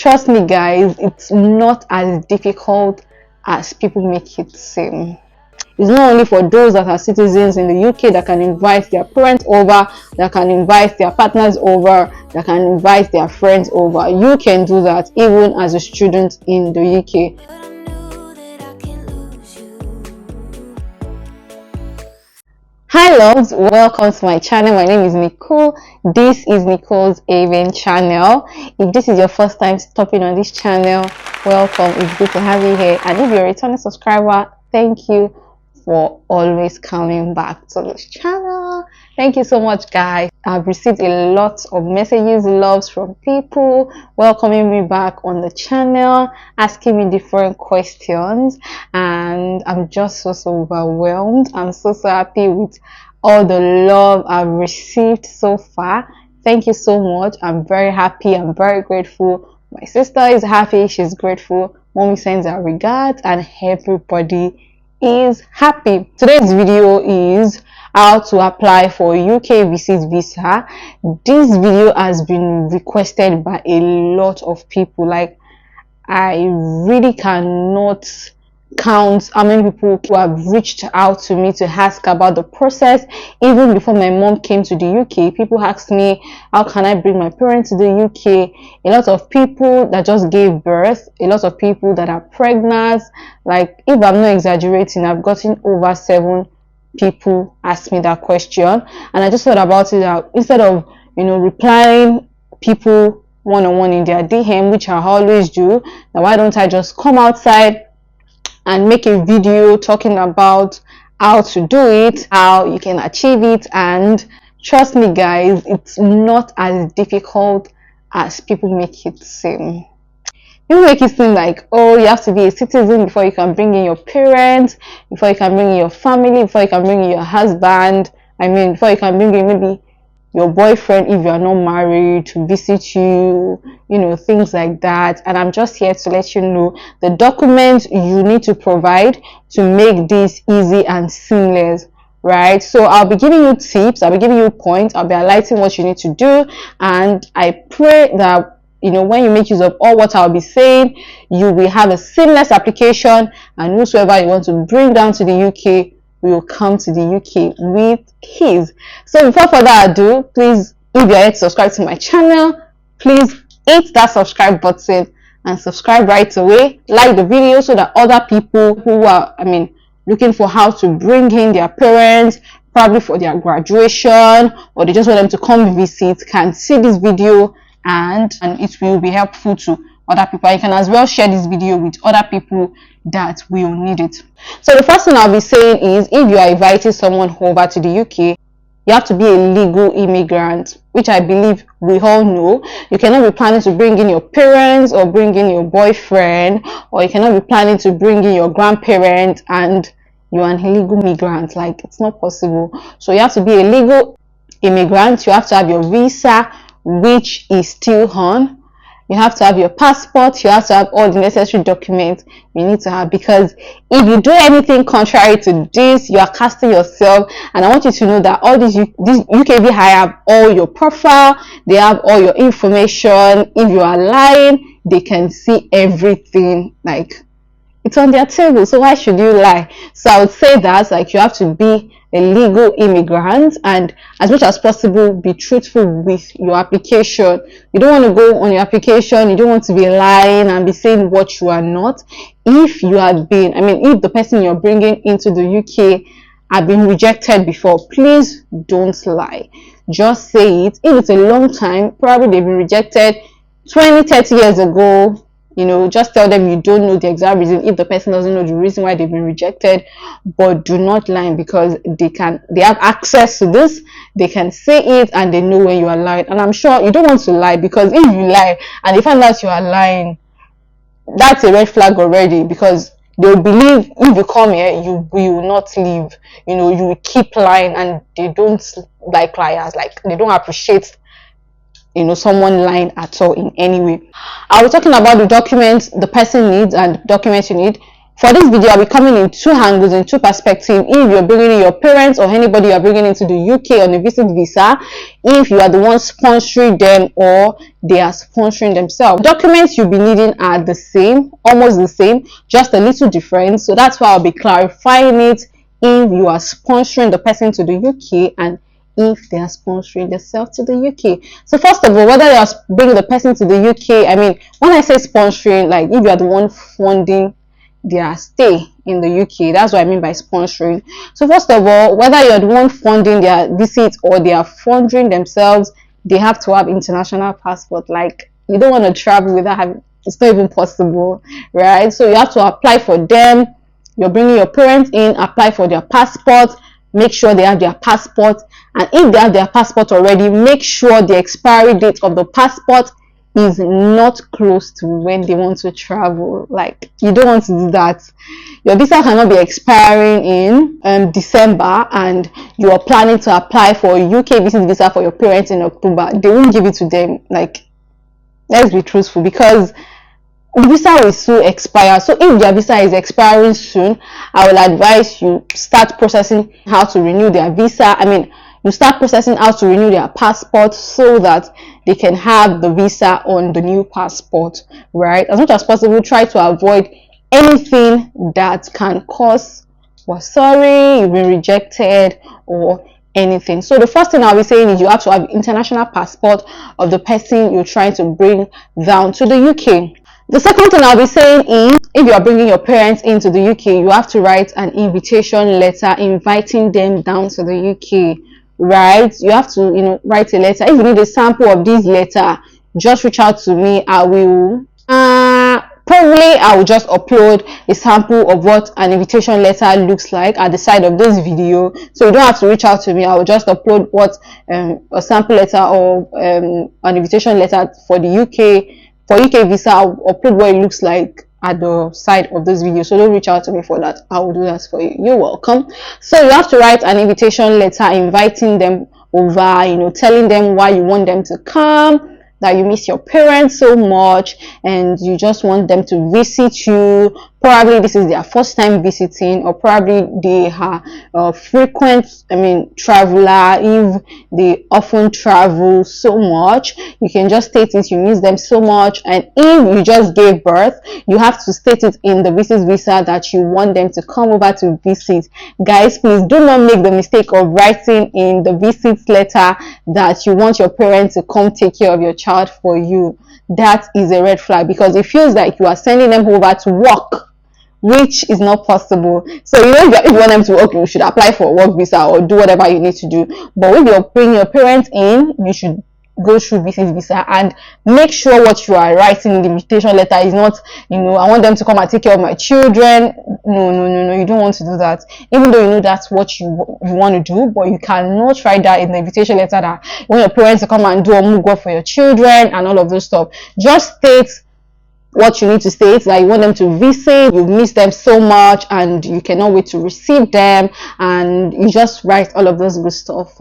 Trust me guys, it's not as difficult as people make it seem. It's not only for those that are citizens in the UK that can invite their parents over, that can invite their partners over, that can invite their friends over. You can do that even as a student in the UK. Hi loves, welcome to my channel. My name is Nicole. This is Nicole's N.Havens channel. If this is your first time stopping on this channel, welcome. It's good to have you here. And if you're a returning subscriber, thank you for always coming back to this channel. Thank you so much guys. I've received a lot of messages, loves from people welcoming me back on the channel, asking me different questions, and I'm just so overwhelmed. I'm so happy with all the love I've received so far. Thank you so much. I'm very happy. I'm very grateful. My sister is happy, she's grateful. Mommy sends her regards, and everybody is happy. Today's video is how to apply for UK visit visa. This video has been requested by a lot of people. Like, I really cannot count how many people who have reached out to me to ask about the process. Even before my mom came to the UK, people asked me, how can I bring my parents to the UK? A lot of people that just gave birth, a lot of people that are pregnant. Like, if I'm not exaggerating, I've gotten over 7 people ask me that question, and I just thought about it that instead of replying people one-on-one in their DM, which I always do, now why don't I just come outside and make a video talking about how to do it, how you can achieve it. And trust me guys, it's not as difficult as people make it seem. People make it seem like, oh, you have to be a citizen before you can bring in your parents, before you can bring in your family, before you can bring in your husband, before you can bring in maybe your boyfriend if you are not married to visit you, things like that. And I'm just here to let you know the documents you need to provide to make this easy and seamless, right? So I'll be giving you tips, I'll be giving you points, I'll be highlighting what you need to do, and I pray that when you make use of all what I'll be saying, you will have a seamless application, and whosoever you want to bring down to the UK will come to the UK with ease. So before further ado, please, if you're yet to subscribe to my channel, please hit that subscribe button and subscribe right away. Like the video so that other people who are looking for how to bring in their parents, probably for their graduation, or they just want them to come visit, can see this video, and it will be helpful to other people. You can as well share this video with other people that will need it. So the first thing I'll be saying is, if you are inviting someone over to the UK, you have to be a legal immigrant, which I believe we all know. You cannot be planning to bring in your parents or bring in your boyfriend, or you cannot be planning to bring in your grandparents and you're an illegal migrant. Like, it's not possible. So you have to be a legal immigrant. You have to have your visa, which is still on. You have to have your passport. You have to have all the necessary documents you need to have, because if you do anything contrary to this, you are casting yourself. And I want you to know that all this UKVI have all your profile, they have all your information. If you are lying, they can see everything. Like, it's on their table, so why should you lie? So I would say that, like, you have to be a legal immigrant, and as much as possible be truthful with your application. You don't want to go on your application, you don't want to be lying and be saying what you are not. If you have been, if the person you're bringing into the UK have been rejected before, please don't lie. Just say it. If it's a long time, probably they've been rejected 20-30 years ago, just tell them you don't know the exact reason if the person doesn't know the reason why they've been rejected. But do not lie, because they have access to this. They can say it and they know when you are lying. And I'm sure you don't want to lie, because if you lie and they find out you are lying, that's a red flag already, because they'll believe if you come here you will not leave. You will keep lying, and they don't like liars. Like, they don't appreciate someone lying at all in any way. I was talking about the documents the person needs and documents you need. For this video, I'll be coming in two angles, in two perspectives. If you're bringing in your parents or anybody you're bringing into the UK on a visit visa, if you are the one sponsoring them or they are sponsoring themselves. Documents you'll be needing are the same, almost the same, just a little different. So that's why I'll be clarifying it if you are sponsoring the person to the UK and if they are sponsoring themselves to the UK. So first of all, whether you are bringing the person to the UK, I mean, when I say sponsoring, like if you are the one funding their stay in the UK, that's what I mean by sponsoring. So first of all, whether you're the one funding their visit or they are funding themselves, they have to have international passport. Like, you don't want to travel without having, it's not even possible, right? So you have to apply for them. You're bringing your parents in, apply for their passport, make sure they have their passport, and if they have their passport already, make sure the expiry date of the passport is not close to when they want to travel. Like, you don't want to do that. Your visa cannot be expiring in December and you are planning to apply for a UK visit visa for your parents in October. They won't give it to them. Like, let's be truthful, because the visa will soon expire. So if their visa is expiring soon, I will advise you start processing how to renew their visa. I mean, you start processing how to renew their passport so that they can have the visa on the new passport, right? As much as possible, try to avoid anything that can cause, well, sorry, you've been rejected or anything. So the first thing I'll be saying is you have to have international passport of the person you're trying to bring down to the UK. The second thing I'll be saying is, if you are bringing your parents into the UK, you have to write an invitation letter inviting them down to the UK, right? You have to, write a letter. If you need a sample of this letter, just reach out to me. I will just upload a sample of what an invitation letter looks like at the side of this video, so you don't have to reach out to me. I will just upload what a sample letter or an invitation letter for the UK. For UK visa, I'll upload what it looks like at the side of this video, so don't reach out to me for that. I will do that for you. You're welcome. So you have to write an invitation letter inviting them over, telling them why you want them to come, that you miss your parents so much and you just want them to visit you. Probably this is their first time visiting, or probably they are frequent traveler. If they often travel so much, you can just state it, you miss them so much. And if you just gave birth, you have to state it in the visit visa that you want them to come over to visit. Guys, please do not make the mistake of writing in the visit letter that you want your parents to come take care of your child for you. That is a red flag, because it feels like you are sending them over to work, which is not possible. So if you want them to work, you should apply for a work visa or do whatever you need to do. But if you're bringing your parents in, you should go through visit visa and make sure what you are writing in the invitation letter is not, I want them to come and take care of my children. No, you don't want to do that. Even though you know that's what you want to do, but you cannot write that in the invitation letter that you want your parents to come and do a mugo for your children and all of those stuff. Just state what you need to state, that you want them to visit, you miss them so much and you cannot wait to receive them, and you just write all of those good stuff,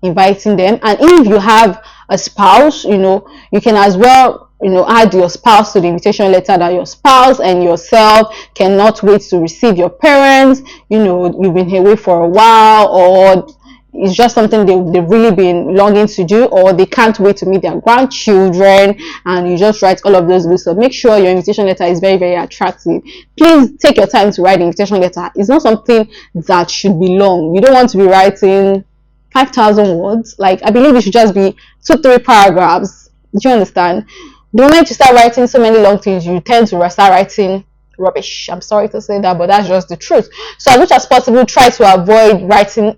inviting them. And if you have a spouse, you can as well add your spouse to the invitation letter, that your spouse and yourself cannot wait to receive your parents. You've been away for a while, or it's just something they've really been longing to do, or they can't wait to meet their grandchildren, and you just write all of those good stuff. Make sure your invitation letter is very, very attractive. Please take your time to write the invitation letter. It's not something that should be long. You don't want to be writing 5,000 words. Like, I believe it should just be 2-3 paragraphs. Do you understand? The moment you start writing so many long things, you tend to start writing rubbish. I'm sorry to say that, but that's just the truth. So as much as possible, try to avoid writing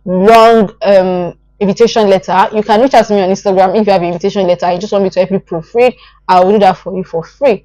wrong invitation letter. You can reach out to me on Instagram if you have an invitation letter and you just want me to help you proofread. I will do that for you for free.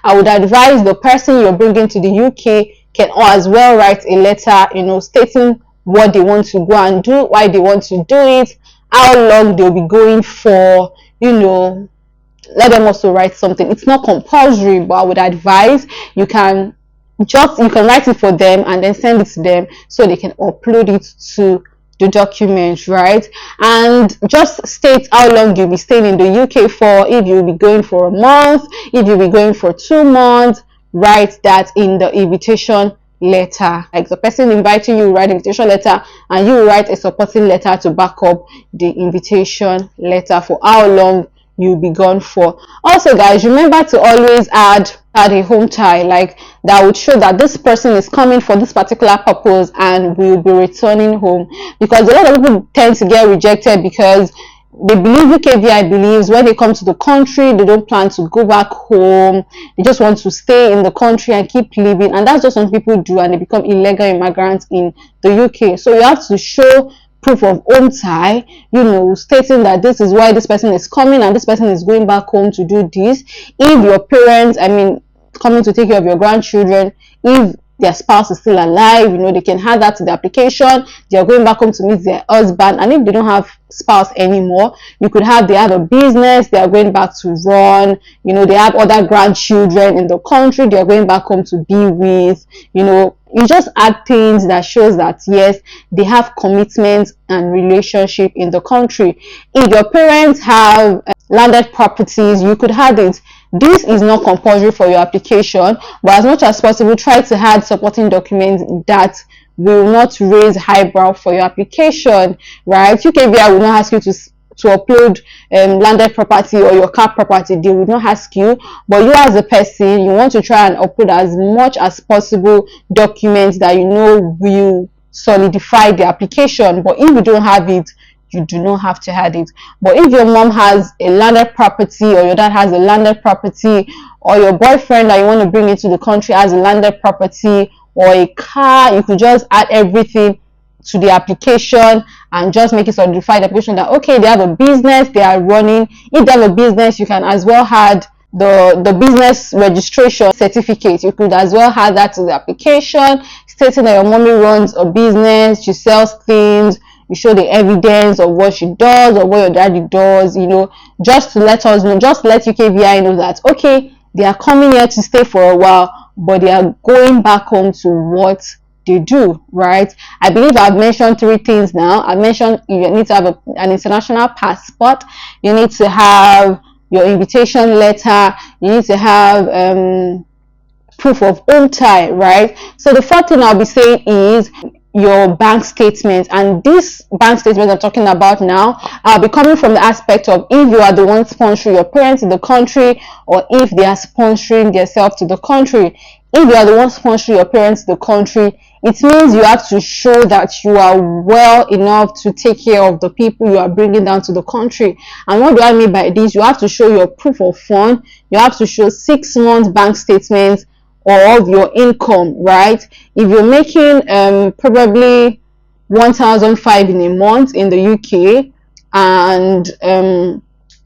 I would advise the person you're bringing to the UK can as well write a letter, stating what they want to go and do, why they want to do it, how long they'll be going for. Let them also write something. It's not compulsory, but I would advise you can write it for them and then send it to them so they can upload it to the document, right? And just state how long you'll be staying in the UK for. If you'll be going for a month, if you'll be going for 2 months, write that in the invitation letter. Like the person inviting you write invitation letter, and you write a supporting letter to back up the invitation letter for how long you'll be gone for. Also guys, remember to always add a home tie, like that would show that this person is coming for this particular purpose and will be returning home, because a lot of people tend to get rejected because they believe, UKVI believes, when they come to the country they don't plan to go back home, they just want to stay in the country and keep living, and that's just what people do, and they become illegal immigrants in the UK. So you have to show proof of home tie, stating that this is why this person is coming and this person is going back home to do this. If your parents, coming to take care of your grandchildren, if their spouse is still alive, they can add that to the application. They are going back home to meet their husband. And if they don't have spouse anymore, you could have, they have a business, they are going back to run, they have other grandchildren in the country they are going back home to be with. You just add things that shows that yes, they have commitment and relationship in the country. If your parents have landed properties, you could add it. This is not compulsory for your application, but as much as possible, try to add supporting documents that will not raise highbrow for your application, right? UKVI will not ask you to upload landed property or your car property. They will not ask you, but you as a person, you want to try and upload as much as possible documents that will solidify the application. But if you don't have it, you do not have to add it. But if your mom has a landed property, or your dad has a landed property, or your boyfriend that you want to bring into the country has a landed property or a car, you could just add everything to the application and just make it solidify the application that okay, they have a business they are running. If they have a business, you can as well add the business registration certificate. You could as well add that to the application, stating that your mommy runs a business, she sells things. You show the evidence of what she does or what your daddy does, just to let us know, just let UKVI know that okay, they are coming here to stay for a while, but they are going back home to what they do, right? I believe I've mentioned 3 things now. I mentioned you need to have an international passport, you need to have your invitation letter, you need to have proof of home tie, right? So the 4th thing I'll be saying is your bank statement. And this bank statement I'm talking about now, I'll be coming from the aspect of if you are the one sponsoring your parents in the country, or if they are sponsoring themselves to the country. If you are the one sponsoring your parents to the country, it means you have to show that you are well enough to take care of the people you are bringing down to the country. And what do I mean by this? You have to show your proof of fund. You have to show 6 months bank statements or of your income, right? If you're making probably 1,500 in a month in the UK, and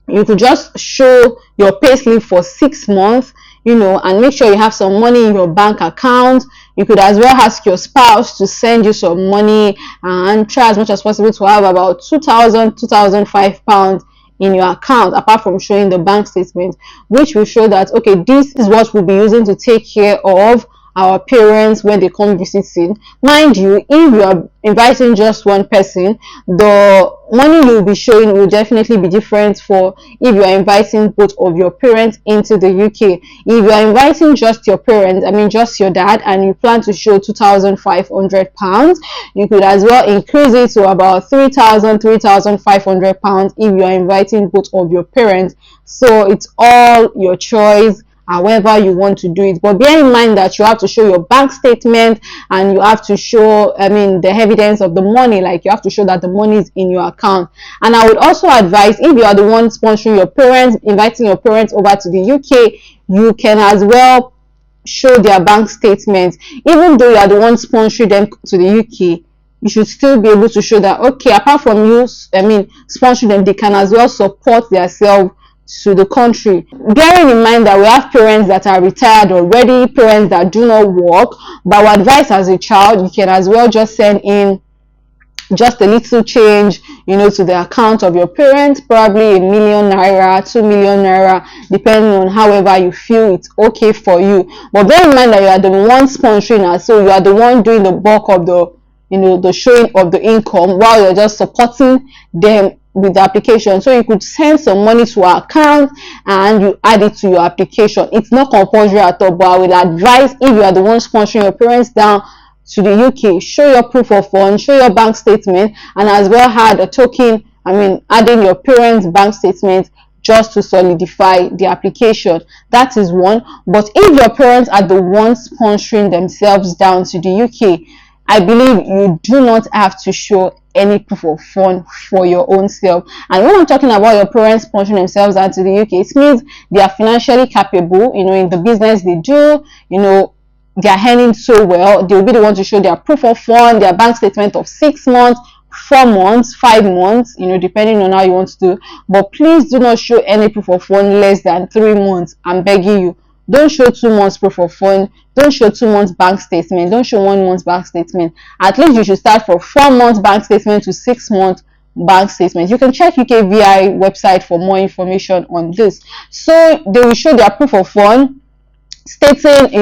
you could just show your payslip for 6 months, and make sure you have some money in your bank account. You could as well ask your spouse to send you some money, and try as much as possible to have about 2,005 pounds in your account, apart from showing the bank statement, which will show that okay, this is what we'll be using to take care of our parents when they come visiting. Mind you, if you are inviting just one person, the money you'll be showing will definitely be different for if you are inviting both of your parents into the UK. If you are inviting just your parents, just your dad, and you plan to show 2,500 pounds, you could as well increase it to about 3,500 pounds if you are inviting both of your parents. So it's all your choice, however you want to do it. But bear in mind that you have to show your bank statement, and you have to show the evidence of the money, like you have to show that the money is in your account. And I would also advise, if you are the one sponsoring your parents, inviting your parents over to the UK, you can as well show their bank statements. Even though you are the one sponsoring them to the UK, you should still be able to show that okay, apart from you sponsoring them, they can as well support themselves to the country. Bearing in mind that we have parents that are retired already, parents that do not work, but our advice as a child, you can as well just send in just a little change, to the account of your parents, probably ₦1,000,000, ₦2,000,000, depending on however you feel it's okay for you. But bear in mind that you are the one sponsoring us, so you are the one doing the bulk of the the showing of the income, while you're just supporting them with the application. So you could send some money to our account and you add it to your application. It's not compulsory at all, but I will advise, if you are the one sponsoring your parents down to the UK, show your proof of funds, show your bank statement, and as well add a token, adding your parents' bank statement just to solidify the application. That is one. But if your parents are the ones sponsoring themselves down to the UK, I believe you do not have to show any proof of fund for your own self. And when I'm talking about your parents sponsoring themselves down to the UK, it means they are financially capable, in the business they do, they are earning so well. They'll be the one to show their proof of fund, their bank statement of 6 months, 4 months, 5 months, depending on how you want to do. But please do not show any proof of fund less than 3 months. I'm begging you. Don't show 2 months proof of fund. Don't show 2 months bank statement. Don't show 1 month bank statement. At least you should start from 4 months bank statement to 6 months bank statement. You can check UKVI website for more information on this. So they will show their proof of fund stating,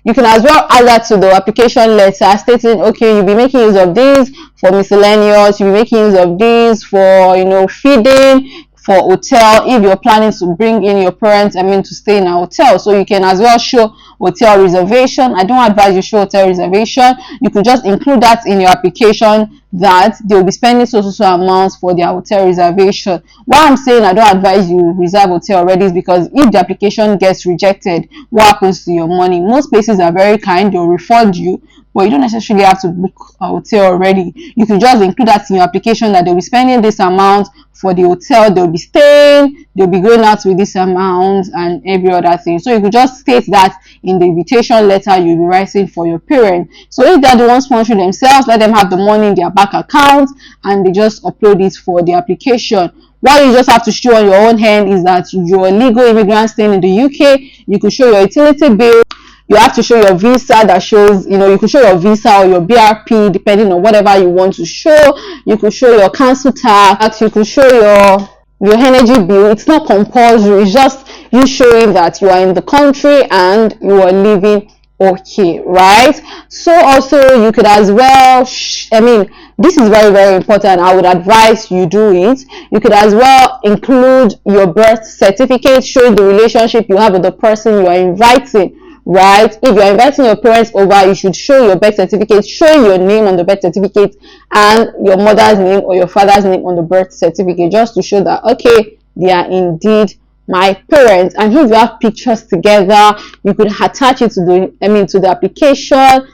you can as well add that to the application letter stating, okay, you'll be making use of this for miscellaneous, you'll be making use of this for, feeding, for hotel, if you're planning to bring in your parents, to stay in a hotel. So you can as well show hotel reservation. I don't advise you show hotel reservation. You could just include that in your application, that they'll be spending so amounts for their hotel reservation. Why I'm saying I don't advise you reserve hotel already is because if the application gets rejected, what happens to your money? Most places are very kind, they'll refund you, but you don't necessarily have to book a hotel already. You can just include that in your application, that they'll be spending this amount for the hotel they'll be staying, they'll be going out with this amount and every other thing. So you could just state that in the invitation letter you'll be writing for your parents. So if they're the ones sponsoring themselves, let them have the money in their bank account and they just upload it for the application. What you just have to show on your own hand is that you're a legal immigrant staying in the UK. You could show your utility bill. You have to show your visa that shows, you could show your visa or your BRP depending on whatever you want to show. You could show your council tax. You could show your energy bill. It's not compulsory. It's just you showing that you are in the country and you are living okay, right? So also you could as well, this is very, very important. I would advise you do it. You could as well include your birth certificate showing the relationship you have with the person you are inviting. Right? If you're inviting your parents over, you should show your birth certificate, showing your name on the birth certificate and your mother's name or your father's name on the birth certificate, just to show that, okay, they are indeed my parents. And if you have pictures together, you could attach it to the application,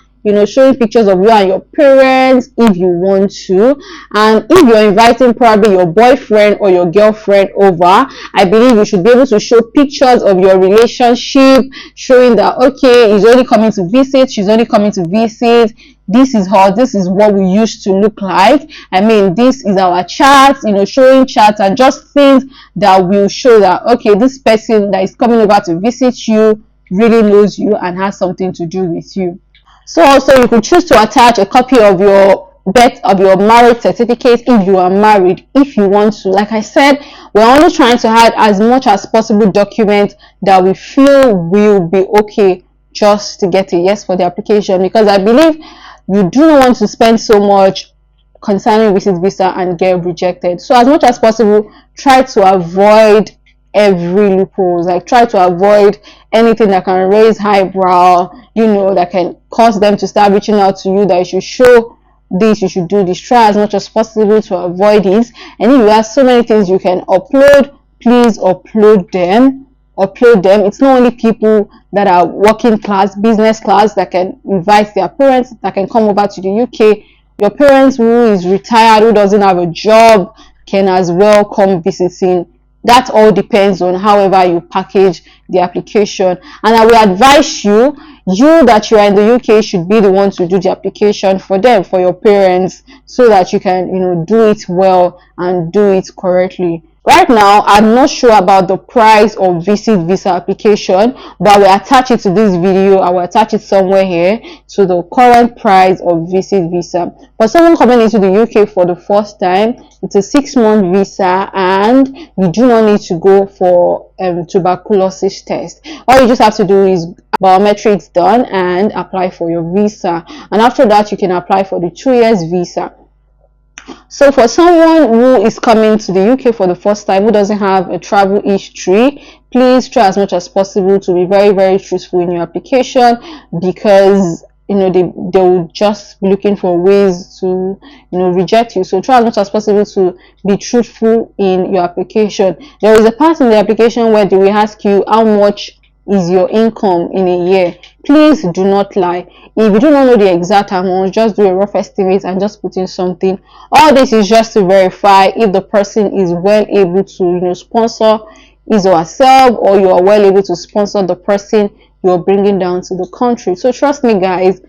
showing pictures of you and your parents if you want to. And if you're inviting probably your boyfriend or your girlfriend over, I believe you should be able to show pictures of your relationship, showing that, okay, he's only coming to visit, she's only coming to visit, this is how, this is what we used to look like. This is our chat, showing chats and just things that will show that, okay, this person that is coming over to visit you really knows you and has something to do with you. So also you could choose to attach a copy of your marriage certificate if you are married, if you want to. Like I said, we're only trying to add as much as possible documents that we feel will be okay just to get a yes for the application, because I believe you do not want to spend so much concerning visit visa and get rejected. So as much as possible, try to avoid every loopholes, like try to avoid anything that can raise highbrow, that can cause them to start reaching out to you that you should show this, you should do this. Try as much as possible to avoid this. And if you have so many things you can upload, please upload them. It's not only people that are working class, business class, that can invite their parents, that can come over to the UK. Your parents who is retired, who doesn't have a job, can as well come visiting. That all depends on however you package the application. And I will advise you that you are in the UK should be the one to do the application for them, for your parents, so that you can, do it well and do it correctly. Right now, I'm not sure about the price of visit visa application, but I will attach it to this video. I will attach it somewhere here to the current price of visit visa. For someone coming into the UK for the first time, it's a 6-month visa and you do not need to go for tuberculosis test. All you just have to do is biometrics done and apply for your visa. And after that, you can apply for the 2 years visa. So for someone who is coming to the UK for the first time, who doesn't have a travel history, please try as much as possible to be very, very truthful in your application, because they will just be looking for ways to reject you. So try as much as possible to be truthful in your application. There is a part in the application where they will ask you how much is your income in a year. Please do not lie. If you do not know the exact amount, just do a rough estimate and just put in something. All this is just to verify if the person is well able to sponsor his or herself, or you are well able to sponsor the person you're bringing down to the country. So trust me guys,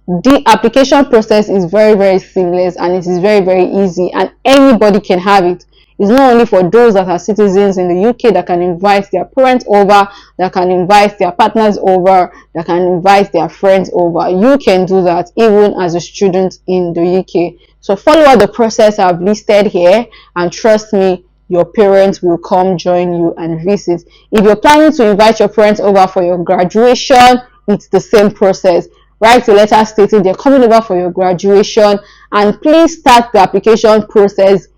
the application process is very, very seamless, and it is very, very easy, and anybody can have it. It's not only for those that are citizens in the UK that can invite their parents over, that can invite their partners over, that can invite their friends over. You can do that even as a student in the UK. So follow out the process I've listed here, and trust me, your parents will come join you and visit. If you're planning to invite your parents over for your graduation, it's the same process. Write a letter stating they're coming over for your graduation, and please start the application process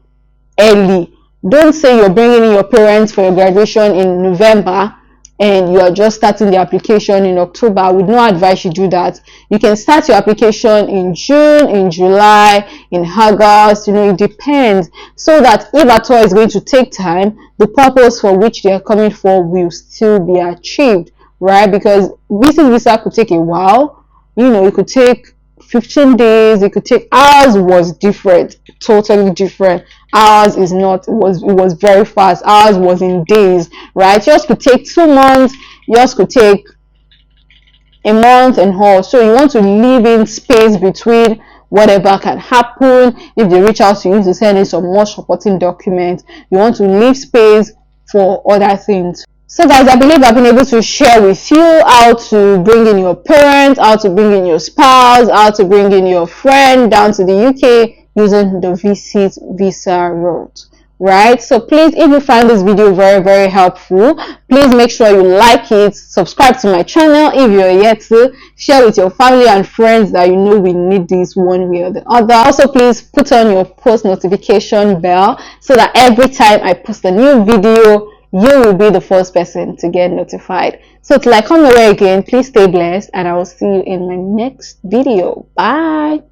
early. Don't say you're bringing in your parents for your graduation in November and you are just starting the application in October. I would not advise you do that. You can start your application in June, in July, in August. It depends, so that if at all it's going to take time, the purpose for which they are coming for will still be achieved, right? Because visiting visa could take a while. It could take 15 days, it could take hours. Was different, totally different. Ours is not, it was very fast. Ours was in days, right? Yours could take 2 months, yours could take a month and all. So you want to leave in space between whatever can happen. If they reach out to you to send in some more supporting documents, you want to leave space for other things. So guys, I believe I've been able to share with you how to bring in your parents, how to bring in your spouse, how to bring in your friend down to the UK using the visit visa route, right? So please, if you find this video very, very helpful, please make sure you like it, subscribe to my channel if you're yet to, share with your family and friends that we need this one way or the other. Also, please put on your post notification bell so that every time I post a new video, you will be the first person to get notified. So till I come your way again, please stay blessed, and I will see you in my next video. Bye.